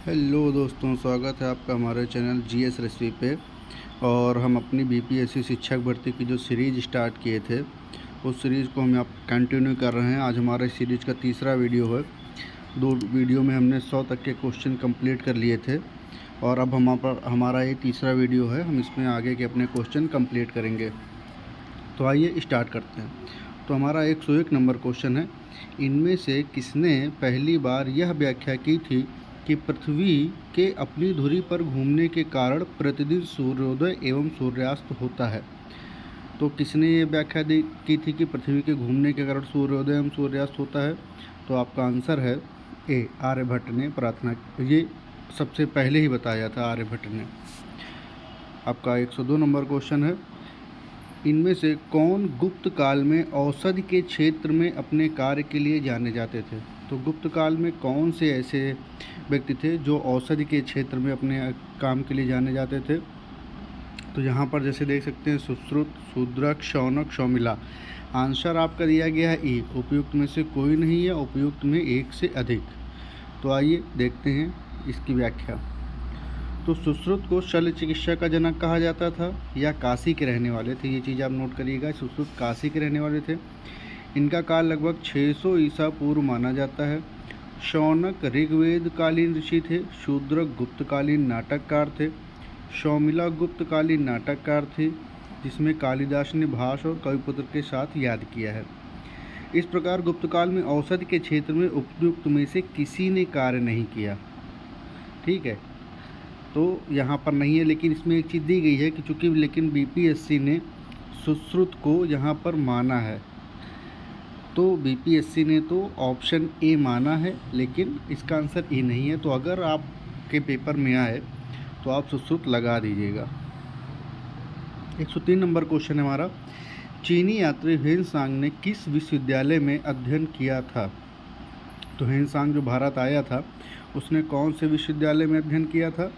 Hello दोस्तों, स्वागत है आपका हमारे चैनल जीएस रेसिपी पे। और हम अपनी बीपीएससी शिक्षक भर्ती की जो सीरीज़ स्टार्ट किए थे उस सीरीज़ को हम आप कंटिन्यू कर रहे हैं। आज हमारे सीरीज़ का तीसरा वीडियो है। 2 वीडियो में हमने 100 तक के क्वेश्चन कंप्लीट कर लिए थे और अब हमारा ये तीसरा वीडियो है। हम इसमें आगे के अपने क्वेश्चन कंप्लीट करेंगे। तो आइए स्टार्ट करते हैं। तो हमारा 101 नंबर क्वेश्चन है, इनमें से किसने पहली बार यह व्याख्या की थी कि पृथ्वी के अपनी धुरी पर घूमने के कारण प्रतिदिन सूर्योदय एवं सूर्यास्त होता है। तो किसने ये व्याख्या की थी कि पृथ्वी के घूमने के कारण सूर्योदय एवं सूर्यास्त होता है? तो आपका आंसर है ए, आर्यभट्ट ने प्रार्थना, ये सबसे पहले ही बताया था आर्यभट्ट ने। आपका 102 नंबर क्वेश्चन है, इनमें से कौन गुप्त काल में औषधि के क्षेत्र में अपने कार्य के लिए जाने जाते थे? तो गुप्त काल में कौन से ऐसे व्यक्ति थे जो औषधि के क्षेत्र में अपने काम के लिए जाने जाते थे? तो यहाँ पर जैसे देख सकते हैं सुश्रुत, शूद्रक, शौनक, शौमिला। आंसर आपका दिया गया है ई, उपयुक्त में से कोई नहीं है, उपयुक्त में एक से अधिक। तो आइए देखते हैं इसकी व्याख्या। तो सुश्रुत को शल्य चिकित्सा का जनक कहा जाता था या काशी के रहने वाले थे? ये चीज़ आप नोट करिएगा, सुश्रुत काशी के रहने वाले थे। इनका काल लगभग 600 ईसा पूर्व माना जाता है। शौनक ऋग्वेद कालीन ऋषि थे। शूद्रक गुप्तकालीन नाटककार थे। शौमिला गुप्तकालीन नाटककार थे जिसमें कालिदास ने भास और कविपुत्र के साथ याद किया है। इस प्रकार गुप्तकाल में औषधि के क्षेत्र में उपयुक्त में से किसी ने कार्य नहीं किया। ठीक है, तो यहाँ पर नहीं है, लेकिन इसमें एक चीज़ दी गई है कि चूँकि लेकिन बीपीएससी ने सुश्रुत को यहाँ पर माना है, तो बीपीएससी ने तो ऑप्शन ए माना है, लेकिन इसका आंसर ए नहीं है। तो अगर आपके पेपर में आए तो आप सुश्रुत लगा दीजिएगा। 103 नंबर क्वेश्चन है हमारा, चीनी यात्री ह्वेनसांग ने किस विश्वविद्यालय में अध्ययन किया था? तो ह्वेनसांग जो भारत आया था उसने कौन से विश्वविद्यालय में अध्ययन किया था?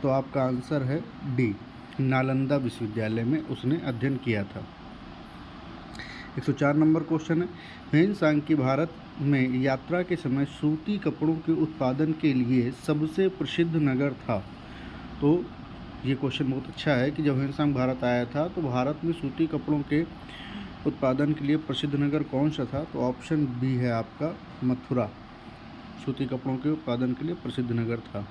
तो आपका आंसर है डी, नालंदा विश्वविद्यालय में उसने अध्ययन किया था। 104 नंबर क्वेश्चन है, ह्वेनसांग की भारत में यात्रा के समय सूती कपड़ों के उत्पादन के लिए सबसे प्रसिद्ध नगर था। तो ये क्वेश्चन बहुत अच्छा है कि जब ह्वेनसांग भारत आया था तो भारत में सूती कपड़ों के उत्पादन के लिए प्रसिद्ध नगर कौन सा था? तो ऑप्शन बी है आपका मथुरा, सूती कपड़ों के उत्पादन के लिए प्रसिद्ध नगर था।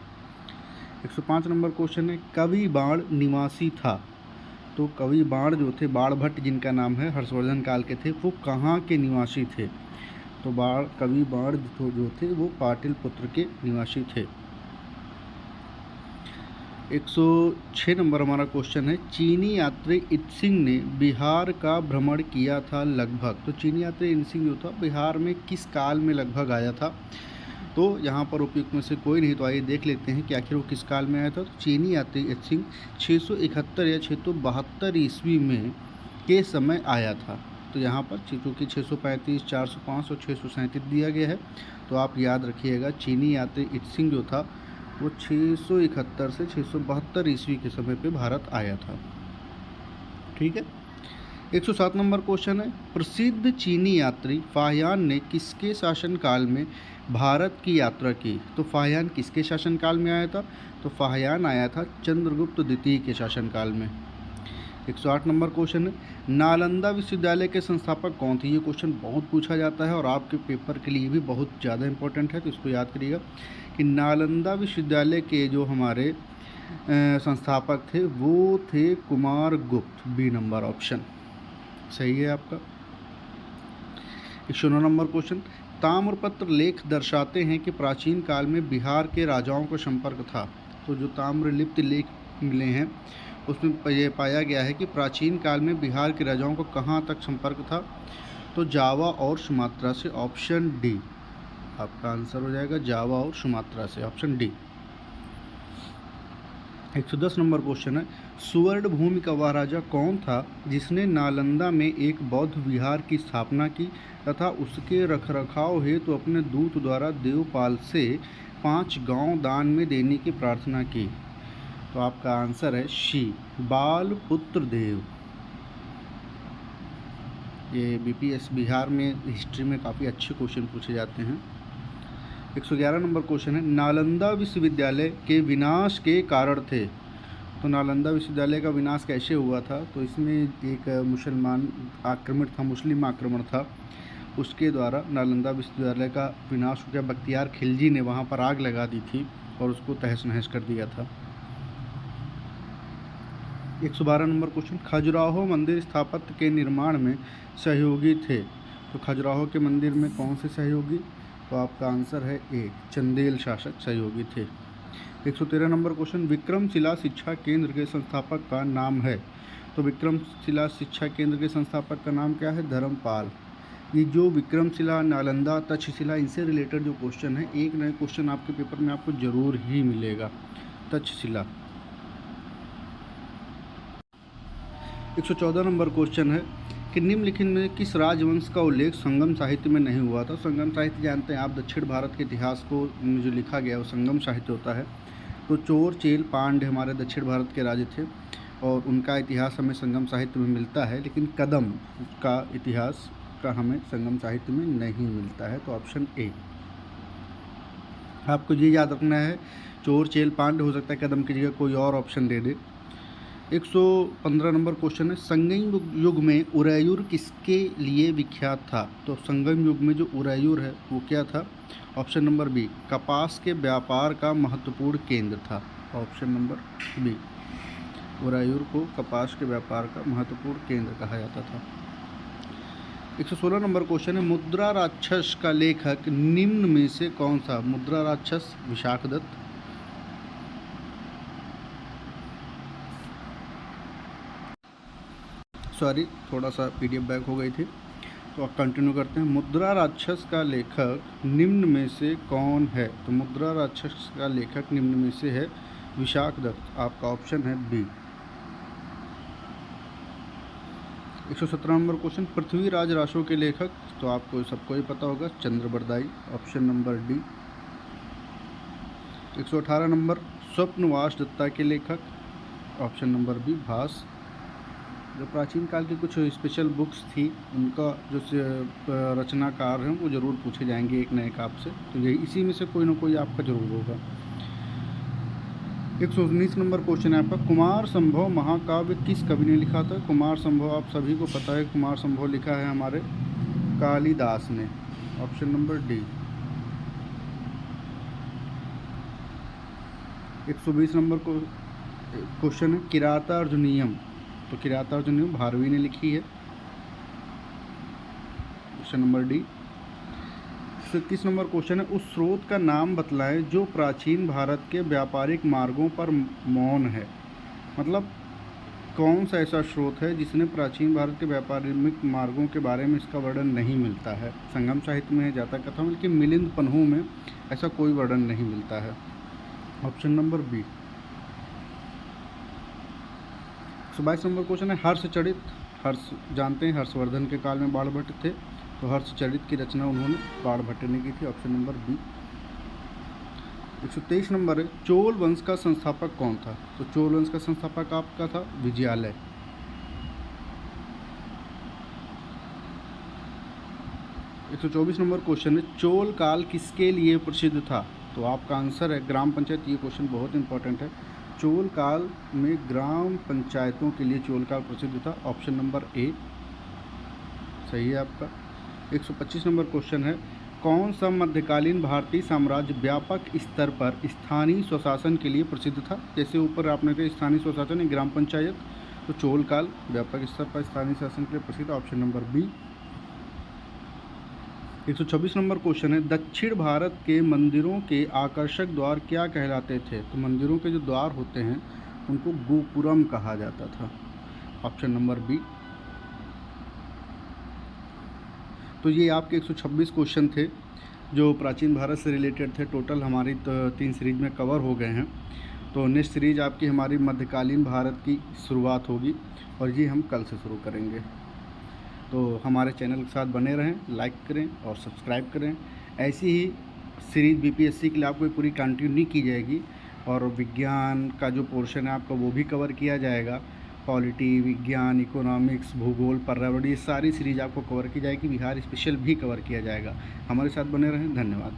105 नंबर क्वेश्चन है, कवि बाण निवासी था। तो कवि बाण जो थे, बाणभट्ट जिनका नाम है, हर्षवर्धन काल के थे, वो कहाँ के निवासी थे? तो कवि बाण जो थे वो पाटलिपुत्र के निवासी थे। 106 नंबर हमारा क्वेश्चन है, चीनी यात्री इत्सिंग ने बिहार का भ्रमण किया था लगभग। तो चीनी यात्री इत्सिंग जो था बिहार में किस काल में लगभग आया था? तो यहाँ पर उपयुक्त में से कोई नहीं। तो आइए देख लेते हैं कि आखिर वो किस काल में आया था। तो चीनी यात्री इत्सिंग 671 या 672 ईस्वी में के समय आया था। तो यहाँ पर चूँकि 635, 405 और 637 दिया गया है, तो आप याद रखिएगा चीनी यात्री इत्सिंग जो था वो 671 से 672 ईस्वी के समय पे भारत आया था। ठीक है। 107 नंबर क्वेश्चन है, प्रसिद्ध चीनी यात्री फाहियान ने किसके शासनकाल में भारत की यात्रा की? तो फाहियान किसके शासनकाल में आया था? तो फाहियान आया था चंद्रगुप्त द्वितीय के शासनकाल में। 108 नंबर क्वेश्चन है, नालंदा विश्वविद्यालय के संस्थापक कौन थे? ये क्वेश्चन बहुत पूछा जाता है और आपके पेपर के लिए भी बहुत ज़्यादा इंपॉर्टेंट है, तो इसको याद करिएगा कि नालंदा विश्वविद्यालय के जो हमारे संस्थापक थे वो थे कुमार गुप्त। बी नंबर ऑप्शन सही है आपका। 109 नंबर क्वेश्चन, ताम्रपत्र लेख दर्शाते हैं कि प्राचीन काल में बिहार के राजाओं का संपर्क था। तो जो ताम्रलिप्त लेख मिले हैं उसमें ये पाया गया है कि प्राचीन काल में बिहार के राजाओं को कहाँ तक संपर्क था? तो जावा और सुमात्रा से। ऑप्शन डी आपका आंसर हो जाएगा, जावा और सुमात्रा से, ऑप्शन डी। 110 नंबर क्वेश्चन है, सुवर्ण भूमि का वह राजा कौन था जिसने नालंदा में एक बौद्ध विहार की स्थापना की तथा उसके रखरखाव हेतु अपने दूत द्वारा देवपाल से 5 गांव दान में देने की प्रार्थना की? तो आपका आंसर है शी, बालपुत्र देव। ये बीपीएस बिहार में हिस्ट्री में काफ़ी अच्छे क्वेश्चन पूछे जाते हैं। 111 नंबर क्वेश्चन है, नालंदा विश्वविद्यालय के विनाश के कारण थे। तो नालंदा विश्वविद्यालय का विनाश कैसे हुआ था? तो इसमें एक मुसलमान आक्रमण था, मुस्लिम आक्रमण था, उसके द्वारा नालंदा विश्वविद्यालय का विनाश हो गया। बख्तियार खिलजी ने वहाँ पर आग लगा दी थी और उसको तहस नहस कर दिया था। 112 नंबर क्वेश्चन, खजुराहो मंदिर स्थापत्य के निर्माण में सहयोगी थे। तो खजुराहो के मंदिर में कौन से सहयोगी? तो आपका आंसर है ए, चंदेल शासक सहयोगी थे। 113 नंबर क्वेश्चन, विक्रमशिला शिक्षा केंद्र के संस्थापक का नाम है। तो विक्रमशिला शिक्षा केंद्र के संस्थापक का नाम क्या है? धर्मपाल। ये जो विक्रमशिला, नालंदा, तक्षशिला, इनसे रिलेटेड जो क्वेश्चन है, एक नए क्वेश्चन आपके पेपर में आपको जरूर ही मिलेगा। तक्षशिला। 114 नंबर क्वेश्चन है कि निम्नलिखित में किस राजवंश का उल्लेख संगम साहित्य में नहीं हुआ था? संगम साहित्य जानते हैं आप, दक्षिण भारत के इतिहास को जो लिखा गया वो संगम साहित्य होता है। तो चोर, चेल, पांड्य हमारे दक्षिण भारत के राजे थे और उनका इतिहास हमें संगम साहित्य में मिलता है, लेकिन कदम का इतिहास का हमें संगम साहित्य में नहीं मिलता है। तो ऑप्शन ए। आपको ये याद रखना है, चोर, चेल, पांड्य हो सकता है कदम की जगह कोई और ऑप्शन दे दे। 115 नंबर क्वेश्चन है, संगम युग में उरैयुर किसके लिए विख्यात था? तो संगम युग में जो उरैयुर है वो क्या था? ऑप्शन नंबर बी, कपास के व्यापार का महत्वपूर्ण केंद्र था। ऑप्शन नंबर बी, उरैयुर को कपास के व्यापार का महत्वपूर्ण केंद्र कहा जाता था। 116 नंबर क्वेश्चन है, मुद्रा राक्षस का लेखक निम्न में से कौन सा? मुद्रा राक्षस विशाखदत्त, सॉरी थोड़ा सा पीडीएफ बैक हो गई थी, तो अब कंटिन्यू करते हैं। मुद्रा राक्षस का लेखक निम्न में से कौन है? तो मुद्रा राक्षस का लेखक निम्न में से है विशाखदत्त। आपका ऑप्शन है B. 117 number question, Prithviraj Raso के लेखक? तो आपको सबको ही पता होगा, Chand Bardai. Option number D. 118 number, Swapnavasavadatta के लेखक? Option number B, Bhasa. जो प्राचीन काल की कुछ स्पेशल बुक्स थी उनका जो रचनाकार हैं वो ज़रूर पूछे जाएंगे एक नए काप से, तो यही इसी में से कोई ना कोई आपका जरूर होगा। 119 नंबर क्वेश्चन है आपका, कुमार संभव महाकाव्य किस कवि ने लिखा था? कुमार संभव आप सभी को पता है, कुमार संभव लिखा है हमारे कालिदास ने। Option number D. 120 नंबर को क्वेश्चन है, किरातार्जुनीयम। तो किरातार्जुनीयम भारवी ने लिखी है। Option number D. 21 number question है, उस स्रोत का नाम बतलाएं जो प्राचीन भारत के व्यापारिक मार्गों पर मौन है। मतलब कौन सा ऐसा स्रोत है जिसने प्राचीन भारत के व्यापारिक मार्गों के बारे में इसका वर्णन नहीं मिलता है? संगम साहित्य में जाता कथा में, लेकिन मिलिंद पन्हों में ऐसा कोई वर्णन नहीं मिलता है। Option number B. 122 number question है, हर्षचरित। हर्ष जानते हैं हर्षवर्धन के काल में बाणभट्ट थे, तो हर्षचरित की रचना उन्होंने बाणभट्ट ने की थी। Option number B. 123 नंबर है, चोल वंश का संस्थापक कौन था? तो चोल वंश का संस्थापक आपका था विजयालय। 124 नंबर क्वेश्चन है, चोल काल किसके लिए प्रसिद्ध था? तो आपका आंसर है ग्राम पंचायत। ये क्वेश्चन बहुत इंपॉर्टेंट है। चोल काल में ग्राम पंचायतों के लिए चोल काल प्रसिद्ध था। ऑप्शन नंबर ए सही है आपका। 125 नंबर क्वेश्चन है, कौन सा मध्यकालीन भारतीय साम्राज्य व्यापक स्तर पर स्थानीय स्वशासन के लिए प्रसिद्ध था? जैसे ऊपर आपने कहा स्थानीय स्वशासन है ग्राम पंचायत, तो चोल काल व्यापक स्तर पर स्थानीय शासन के लिए प्रसिद्ध। Option number B. 126 number question है, दक्षिण भारत के मंदिरों के आकर्षक द्वार क्या कहलाते थे? तो मंदिरों के जो द्वार होते हैं उनको गोपुरम कहा जाता था। Option number B. तो ये आपके 126 क्वेश्चन थे जो प्राचीन भारत से रिलेटेड थे। टोटल हमारी तो 3 सीरीज में कवर हो गए हैं। तो नेक्स्ट सीरीज आपकी हमारी मध्यकालीन भारत की शुरुआत होगी और ये हम कल से शुरू करेंगे। तो हमारे चैनल के साथ बने रहें, लाइक करें और सब्सक्राइब करें। ऐसी ही सीरीज़ बीपीएससी के लिए आपको पूरी कंटिन्यू की जाएगी और विज्ञान का जो पोर्शन है आपका वो भी कवर किया जाएगा। पॉलिटी, विज्ञान, इकोनॉमिक्स, भूगोल, पर्यावरण, ये सारी सीरीज़ आपको कवर की जाएगी। बिहार स्पेशल भी कवर किया जाएगा। हमारे साथ बने रहें। धन्यवाद।